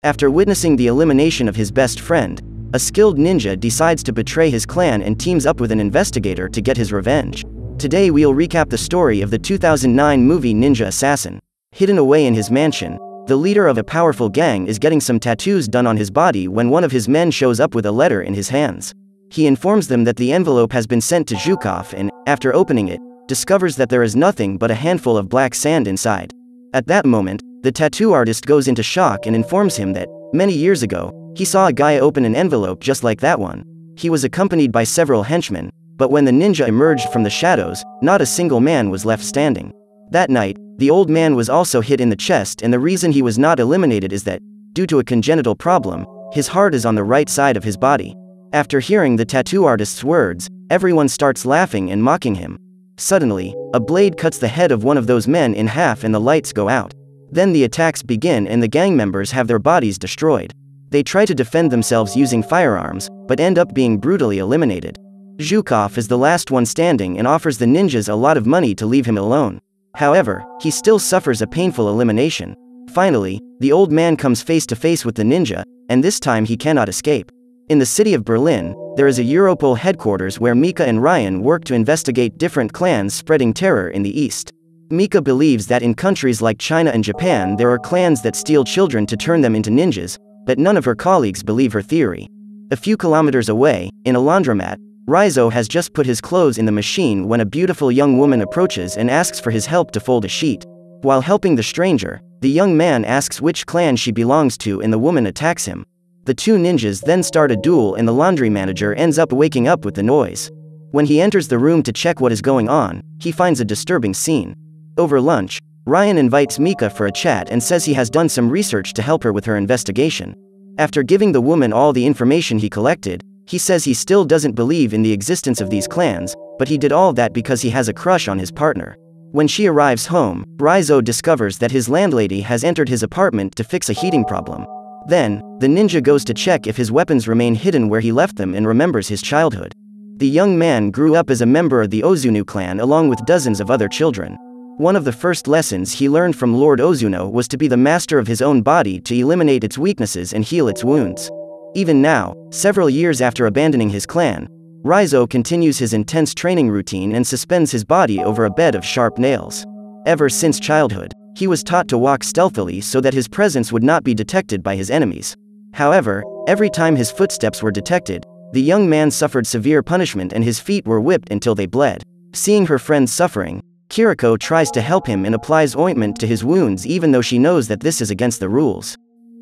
After witnessing the elimination of his best friend, a skilled ninja decides to betray his clan and teams up with an investigator to get his revenge. Today we'll recap the story of the 2009 movie Ninja Assassin. Hidden away in his mansion, the leader of a powerful gang is getting some tattoos done on his body when one of his men shows up with a letter in his hands. He informs them that the envelope has been sent to Zhukov and, after opening it, discovers that there is nothing but a handful of black sand inside. At that moment, the tattoo artist goes into shock and informs him that, many years ago, he saw a guy open an envelope just like that one. He was accompanied by several henchmen, but when the ninja emerged from the shadows, not a single man was left standing. That night, the old man was also hit in the chest, and the reason he was not eliminated is that, due to a congenital problem, his heart is on the right side of his body. After hearing the tattoo artist's words, everyone starts laughing and mocking him. Suddenly, a blade cuts the head of one of those men in half and the lights go out. Then the attacks begin and the gang members have their bodies destroyed. They try to defend themselves using firearms, but end up being brutally eliminated. Zhukov is the last one standing and offers the ninjas a lot of money to leave him alone. However, he still suffers a painful elimination. Finally, the old man comes face to face with the ninja, and this time he cannot escape. In the city of Berlin, there is a Europol headquarters where Mika and Ryan work to investigate different clans spreading terror in the East. Mika believes that in countries like China and Japan there are clans that steal children to turn them into ninjas, but none of her colleagues believe her theory. A few kilometers away, in a laundromat, Raizo has just put his clothes in the machine when a beautiful young woman approaches and asks for his help to fold a sheet. While helping the stranger, the young man asks which clan she belongs to and the woman attacks him. The two ninjas then start a duel and the laundry manager ends up waking up with the noise. When he enters the room to check what is going on, he finds a disturbing scene. Over lunch, Ryan invites Mika for a chat and says he has done some research to help her with her investigation. After giving the woman all the information he collected, he says he still doesn't believe in the existence of these clans, but he did all that because he has a crush on his partner. When she arrives home, Raizo discovers that his landlady has entered his apartment to fix a heating problem. Then, the ninja goes to check if his weapons remain hidden where he left them and remembers his childhood. The young man grew up as a member of the Ozunu clan along with dozens of other children. One of the first lessons he learned from Lord Ozunu was to be the master of his own body to eliminate its weaknesses and heal its wounds. Even now, several years after abandoning his clan, Raizo continues his intense training routine and suspends his body over a bed of sharp nails. Ever since childhood, he was taught to walk stealthily so that his presence would not be detected by his enemies. However, every time his footsteps were detected, the young man suffered severe punishment and his feet were whipped until they bled. Seeing her friends suffering, Kiriko tries to help him and applies ointment to his wounds even though she knows that this is against the rules.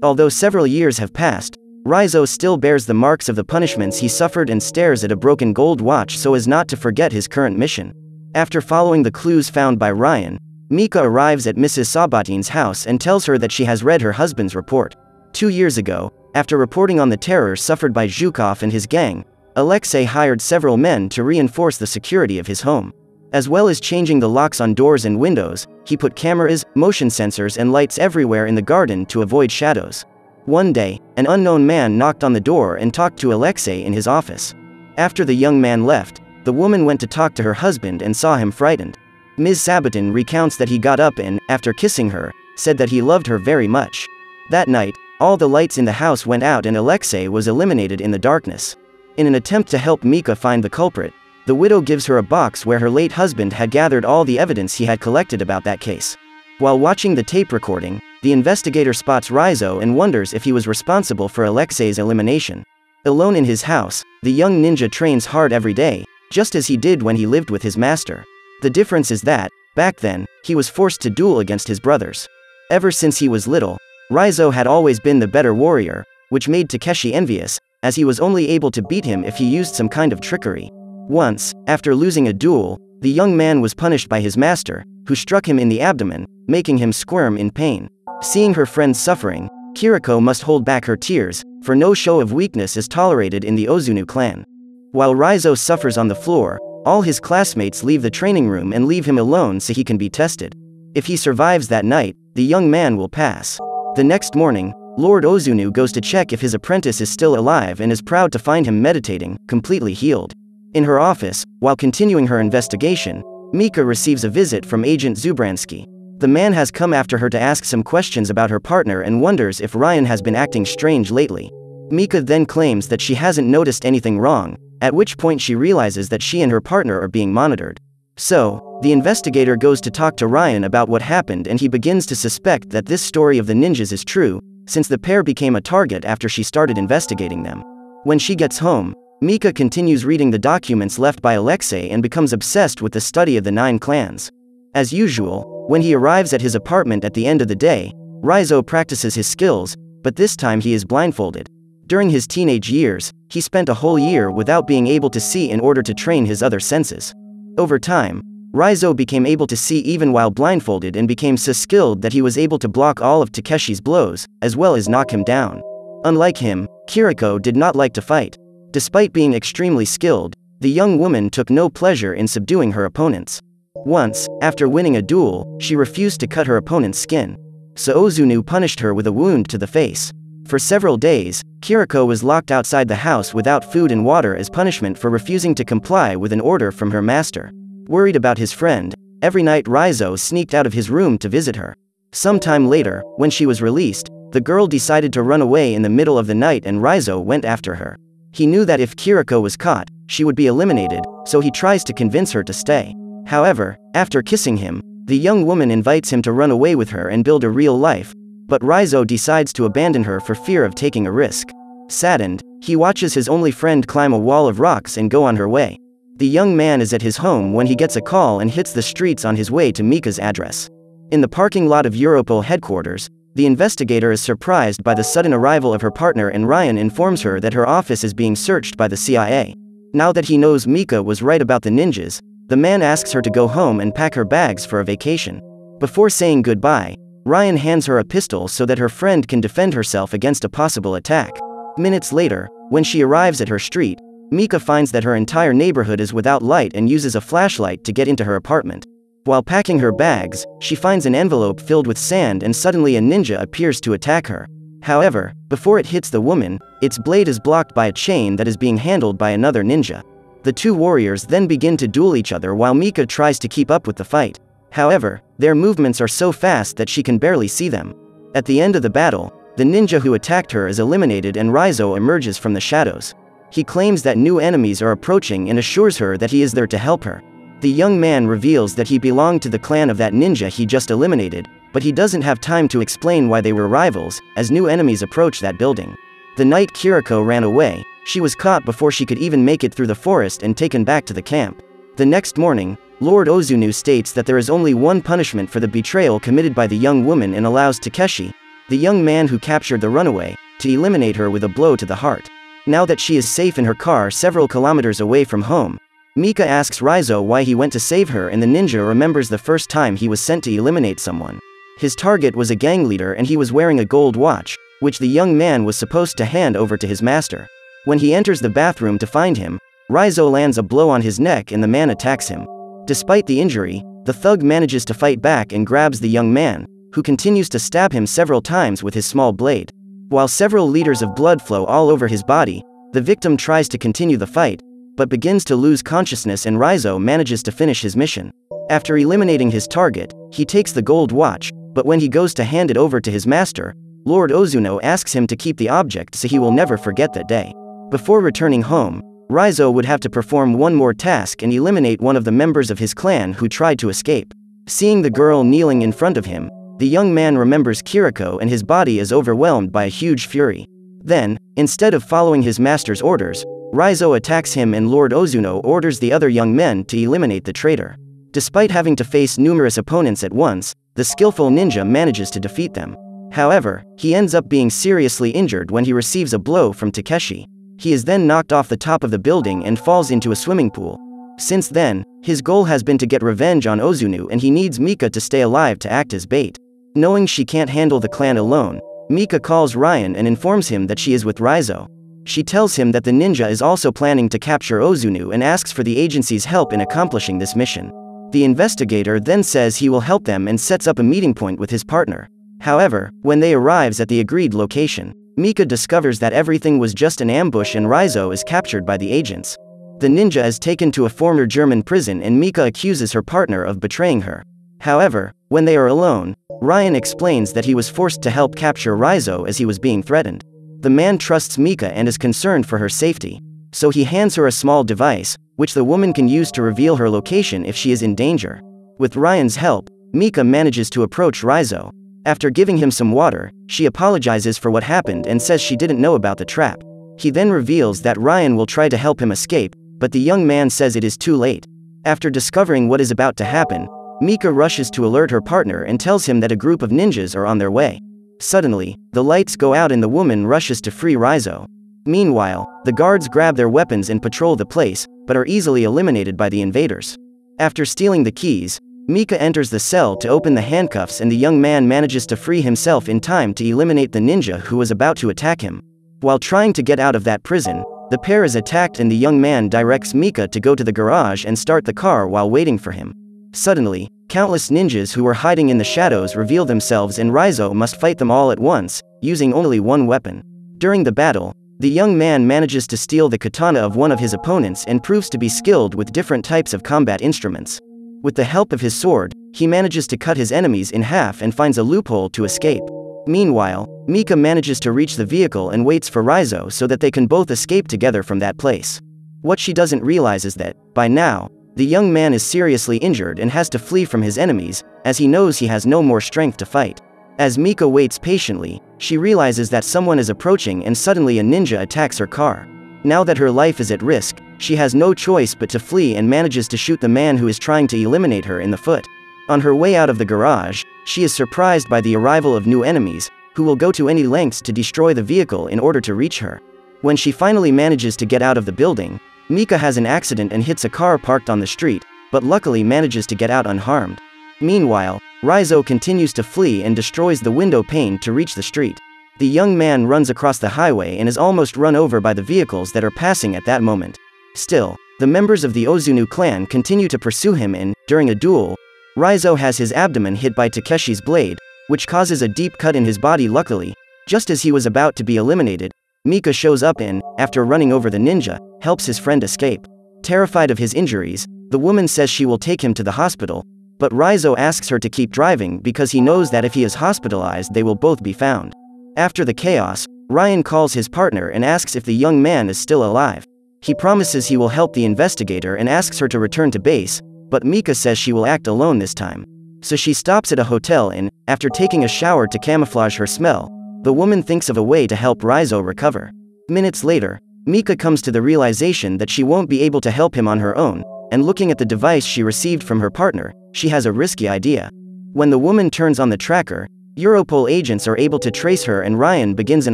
Although several years have passed, Raizo still bears the marks of the punishments he suffered and stares at a broken gold watch so as not to forget his current mission. After following the clues found by Ryan, Mika arrives at Mrs. Sabatin's house and tells her that she has read her husband's report. 2 years ago, after reporting on the terror suffered by Zhukov and his gang, Alexei hired several men to reinforce the security of his home. As well as changing the locks on doors and windows, he put cameras, motion sensors and lights everywhere in the garden to avoid shadows. One day, an unknown man knocked on the door and talked to Alexei in his office. After the young man left, the woman went to talk to her husband and saw him frightened. Ms. Sabatin recounts that he got up and, after kissing her, said that he loved her very much. That night, all the lights in the house went out and Alexei was eliminated in the darkness. In an attempt to help Mika find the culprit, the widow gives her a box where her late husband had gathered all the evidence he had collected about that case. While watching the tape recording, the investigator spots Raizo and wonders if he was responsible for Alexei's elimination. Alone in his house, the young ninja trains hard every day, just as he did when he lived with his master. The difference is that, back then, he was forced to duel against his brothers. Ever since he was little, Raizo had always been the better warrior, which made Takeshi envious, as he was only able to beat him if he used some kind of trickery. Once, after losing a duel, the young man was punished by his master, who struck him in the abdomen, making him squirm in pain. Seeing her friends suffering, Kiriko must hold back her tears, for no show of weakness is tolerated in the Ozunu clan. While Raizo suffers on the floor, all his classmates leave the training room and leave him alone so he can be tested. If he survives that night, the young man will pass. The next morning, Lord Ozunu goes to check if his apprentice is still alive and is proud to find him meditating, completely healed. In her office, while continuing her investigation, Mika receives a visit from Agent Zubransky. The man has come after her to ask some questions about her partner and wonders if Ryan has been acting strange lately. Mika then claims that she hasn't noticed anything wrong, at which point she realizes that she and her partner are being monitored. So, the investigator goes to talk to Ryan about what happened, and he begins to suspect that this story of the ninjas is true, since the pair became a target after she started investigating them. When she gets home, Mika continues reading the documents left by Alexei and becomes obsessed with the study of the 9 clans. As usual, when he arrives at his apartment at the end of the day, Raizo practices his skills, but this time he is blindfolded. During his teenage years, he spent a whole year without being able to see in order to train his other senses. Over time, Raizo became able to see even while blindfolded and became so skilled that he was able to block all of Takeshi's blows, as well as knock him down. Unlike him, Kiriko did not like to fight. Despite being extremely skilled, the young woman took no pleasure in subduing her opponents. Once, after winning a duel, she refused to cut her opponent's skin. So Ozunu punished her with a wound to the face. For several days, Kiriko was locked outside the house without food and water as punishment for refusing to comply with an order from her master. Worried about his friend, every night Raizo sneaked out of his room to visit her. Sometime later, when she was released, the girl decided to run away in the middle of the night and Raizo went after her. He knew that if Kiriko was caught, she would be eliminated, so he tries to convince her to stay. However, after kissing him, the young woman invites him to run away with her and build a real life, but Raizo decides to abandon her for fear of taking a risk. Saddened, he watches his only friend climb a wall of rocks and go on her way. The young man is at his home when he gets a call and hits the streets on his way to Mika's address. In the parking lot of Europol headquarters, the investigator is surprised by the sudden arrival of her partner and Ryan informs her that her office is being searched by the CIA. Now that he knows Mika was right about the ninjas, the man asks her to go home and pack her bags for a vacation. Before saying goodbye, Ryan hands her a pistol so that her friend can defend herself against a possible attack. Minutes later, when she arrives at her street, Mika finds that her entire neighborhood is without light and uses a flashlight to get into her apartment. While packing her bags, she finds an envelope filled with sand and suddenly a ninja appears to attack her. However, before it hits the woman, its blade is blocked by a chain that is being handled by another ninja. The two warriors then begin to duel each other while Mika tries to keep up with the fight. However, their movements are so fast that she can barely see them. At the end of the battle, the ninja who attacked her is eliminated and Raizo emerges from the shadows. He claims that new enemies are approaching and assures her that he is there to help her. The young man reveals that he belonged to the clan of that ninja he just eliminated, but he doesn't have time to explain why they were rivals, as new enemies approach that building. The night Kiriko ran away, she was caught before she could even make it through the forest and taken back to the camp. The next morning, Lord Ozunu states that there is only one punishment for the betrayal committed by the young woman and allows Takeshi, the young man who captured the runaway, to eliminate her with a blow to the heart. Now that she is safe in her car several kilometers away from home, Mika asks Raizo why he went to save her and the ninja remembers the first time he was sent to eliminate someone. His target was a gang leader and he was wearing a gold watch, which the young man was supposed to hand over to his master. When he enters the bathroom to find him, Raizo lands a blow on his neck and the man attacks him. Despite the injury, the thug manages to fight back and grabs the young man, who continues to stab him several times with his small blade. While several liters of blood flow all over his body, the victim tries to continue the fight, but begins to lose consciousness and Raizo manages to finish his mission. After eliminating his target, he takes the gold watch, but when he goes to hand it over to his master, Lord Ozunu asks him to keep the object so he will never forget that day. Before returning home, Raizo would have to perform one more task and eliminate one of the members of his clan who tried to escape. Seeing the girl kneeling in front of him, the young man remembers Kiriko and his body is overwhelmed by a huge fury. Then, instead of following his master's orders, Raizo attacks him and Lord Ozunu orders the other young men to eliminate the traitor. Despite having to face numerous opponents at once, the skillful ninja manages to defeat them. However, he ends up being seriously injured when he receives a blow from Takeshi. He is then knocked off the top of the building and falls into a swimming pool. Since then, his goal has been to get revenge on Ozunu and he needs Mika to stay alive to act as bait. Knowing she can't handle the clan alone, Mika calls Ryan and informs him that she is with Raizo. She tells him that the ninja is also planning to capture Ozunu and asks for the agency's help in accomplishing this mission. The investigator then says he will help them and sets up a meeting point with his partner. However, when they arrives at the agreed location, Mika discovers that everything was just an ambush and Raizo is captured by the agents. The ninja is taken to a former German prison and Mika accuses her partner of betraying her. However, when they are alone, Ryan explains that he was forced to help capture Raizo as he was being threatened. The man trusts Mika and is concerned for her safety. So he hands her a small device, which the woman can use to reveal her location if she is in danger. With Ryan's help, Mika manages to approach Raizo. After giving him some water, she apologizes for what happened and says she didn't know about the trap. He then reveals that Ryan will try to help him escape, but the young man says it is too late. After discovering what is about to happen, Mika rushes to alert her partner and tells him that a group of ninjas are on their way. Suddenly, the lights go out and the woman rushes to free Raizo. Meanwhile, the guards grab their weapons and patrol the place, but are easily eliminated by the invaders. After stealing the keys, Mika enters the cell to open the handcuffs and the young man manages to free himself in time to eliminate the ninja who was about to attack him. While trying to get out of that prison, the pair is attacked and the young man directs Mika to go to the garage and start the car while waiting for him. Suddenly, countless ninjas who were hiding in the shadows reveal themselves and Raizo must fight them all at once, using only one weapon. During the battle, the young man manages to steal the katana of one of his opponents and proves to be skilled with different types of combat instruments. With the help of his sword, he manages to cut his enemies in half and finds a loophole to escape. Meanwhile, Mika manages to reach the vehicle and waits for Raizo so that they can both escape together from that place. What she doesn't realize is that, by now, the young man is seriously injured and has to flee from his enemies, as he knows he has no more strength to fight. As Mika waits patiently, she realizes that someone is approaching and suddenly a ninja attacks her car. Now that her life is at risk, she has no choice but to flee and manages to shoot the man who is trying to eliminate her in the foot. On her way out of the garage, she is surprised by the arrival of new enemies, who will go to any lengths to destroy the vehicle in order to reach her. When she finally manages to get out of the building, Mika has an accident and hits a car parked on the street, but luckily manages to get out unharmed. Meanwhile, Raizo continues to flee and destroys the window pane to reach the street. The young man runs across the highway and is almost run over by the vehicles that are passing at that moment. Still, the members of the Ozunu clan continue to pursue him and, during a duel, Raizo has his abdomen hit by Takeshi's blade, which causes a deep cut in his body. Luckily, just as he was about to be eliminated, Mika shows up and, after running over the ninja, helps his friend escape. Terrified of his injuries, the woman says she will take him to the hospital, but Raizo asks her to keep driving because he knows that if he is hospitalized they will both be found. After the chaos, Ryan calls his partner and asks if the young man is still alive. He promises he will help the investigator and asks her to return to base, but Mika says she will act alone this time. So she stops at a hotel and, after taking a shower to camouflage her smell, the woman thinks of a way to help Raizo recover. Minutes later, Mika comes to the realization that she won't be able to help him on her own, and looking at the device she received from her partner, she has a risky idea. When the woman turns on the tracker, Europol agents are able to trace her and Ryan begins an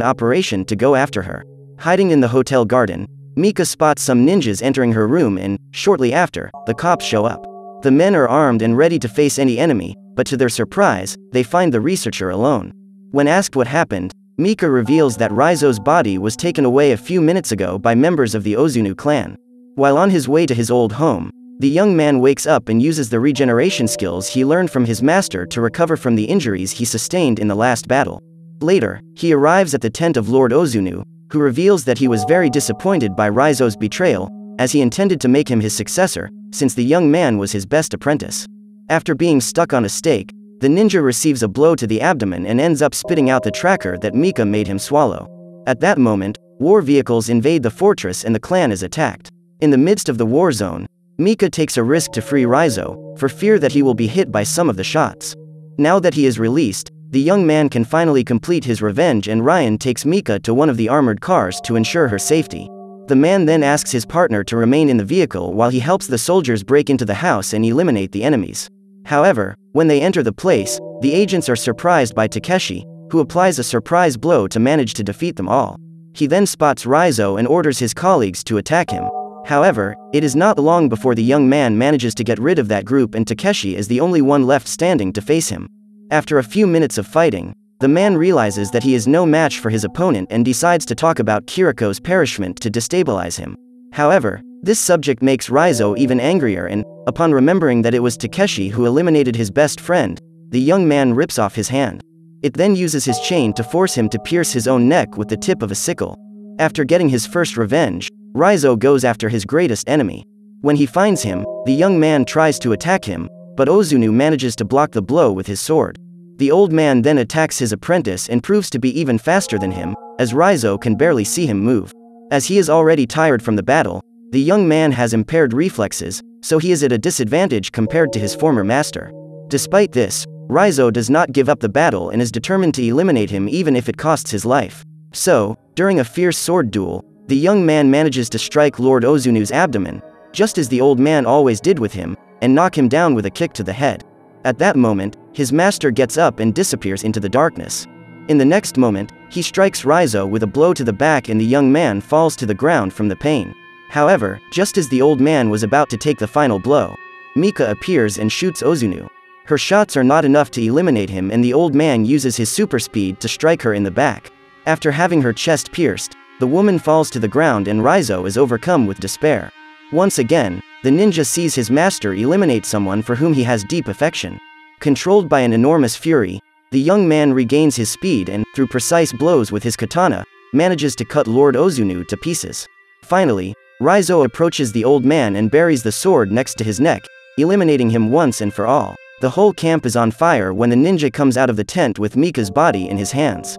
operation to go after her. Hiding in the hotel garden, Mika spots some ninjas entering her room and, shortly after, the cops show up. The men are armed and ready to face any enemy, but to their surprise, they find the researcher alone. When asked what happened, Mika reveals that Raizo's body was taken away a few minutes ago by members of the Ozunu clan. While on his way to his old home, the young man wakes up and uses the regeneration skills he learned from his master to recover from the injuries he sustained in the last battle. Later, he arrives at the tent of Lord Ozunu, who reveals that he was very disappointed by Raizo's betrayal, as he intended to make him his successor, since the young man was his best apprentice. After being stuck on a stake, the ninja receives a blow to the abdomen and ends up spitting out the tracker that Mika made him swallow. At that moment, war vehicles invade the fortress and the clan is attacked. In the midst of the war zone, Mika takes a risk to free Raizo, for fear that he will be hit by some of the shots. Now that he is released, the young man can finally complete his revenge and Ryan takes Mika to one of the armored cars to ensure her safety. The man then asks his partner to remain in the vehicle while he helps the soldiers break into the house and eliminate the enemies. However, when they enter the place, the agents are surprised by Takeshi, who applies a surprise blow to manage to defeat them all. He then spots Raizo and orders his colleagues to attack him. However, it is not long before the young man manages to get rid of that group and Takeshi is the only one left standing to face him. After a few minutes of fighting, the man realizes that he is no match for his opponent and decides to talk about Kiriko's perishment to destabilize him. However, this subject makes Raizo even angrier and, upon remembering that it was Takeshi who eliminated his best friend, the young man rips off his hand. It then uses his chain to force him to pierce his own neck with the tip of a sickle. After getting his first revenge, Raizo goes after his greatest enemy. When he finds him, the young man tries to attack him, but Ozunu manages to block the blow with his sword. The old man then attacks his apprentice and proves to be even faster than him, as Raizo can barely see him move. As he is already tired from the battle, the young man has impaired reflexes, so he is at a disadvantage compared to his former master. Despite this, Raizo does not give up the battle and is determined to eliminate him even if it costs his life. So, during a fierce sword duel, the young man manages to strike Lord Ozunu's abdomen, just as the old man always did with him, and knock him down with a kick to the head. At that moment, his master gets up and disappears into the darkness. In the next moment, he strikes Raizo with a blow to the back and the young man falls to the ground from the pain. However, just as the old man was about to take the final blow, Mika appears and shoots Ozunu. Her shots are not enough to eliminate him and the old man uses his super speed to strike her in the back. After having her chest pierced, the woman falls to the ground and Raizo is overcome with despair. Once again, the ninja sees his master eliminate someone for whom he has deep affection. Controlled by an enormous fury, the young man regains his speed and, through precise blows with his katana, manages to cut Lord Ozunu to pieces. Finally, Raizo approaches the old man and buries the sword next to his neck, eliminating him once and for all. The whole camp is on fire when the ninja comes out of the tent with Mika's body in his hands.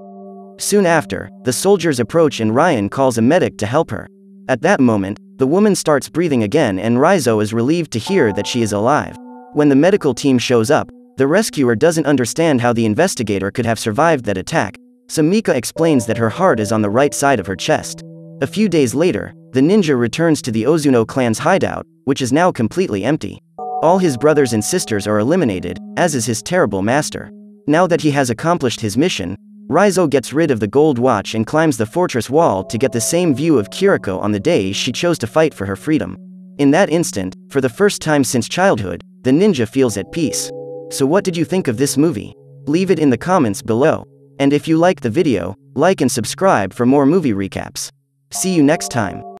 Soon after, the soldiers approach and Ryan calls a medic to help her. At that moment, the woman starts breathing again and Raizo is relieved to hear that she is alive. When the medical team shows up, the rescuer doesn't understand how the investigator could have survived that attack, so Mika explains that her heart is on the right side of her chest. A few days later, the ninja returns to the Ozunu clan's hideout, which is now completely empty. All his brothers and sisters are eliminated, as is his terrible master. Now that he has accomplished his mission, Raizo gets rid of the gold watch and climbs the fortress wall to get the same view of Kiriko on the day she chose to fight for her freedom. In that instant, for the first time since childhood, the ninja feels at peace. So what did you think of this movie? Leave it in the comments below. And if you like the video, like and subscribe for more movie recaps. See you next time.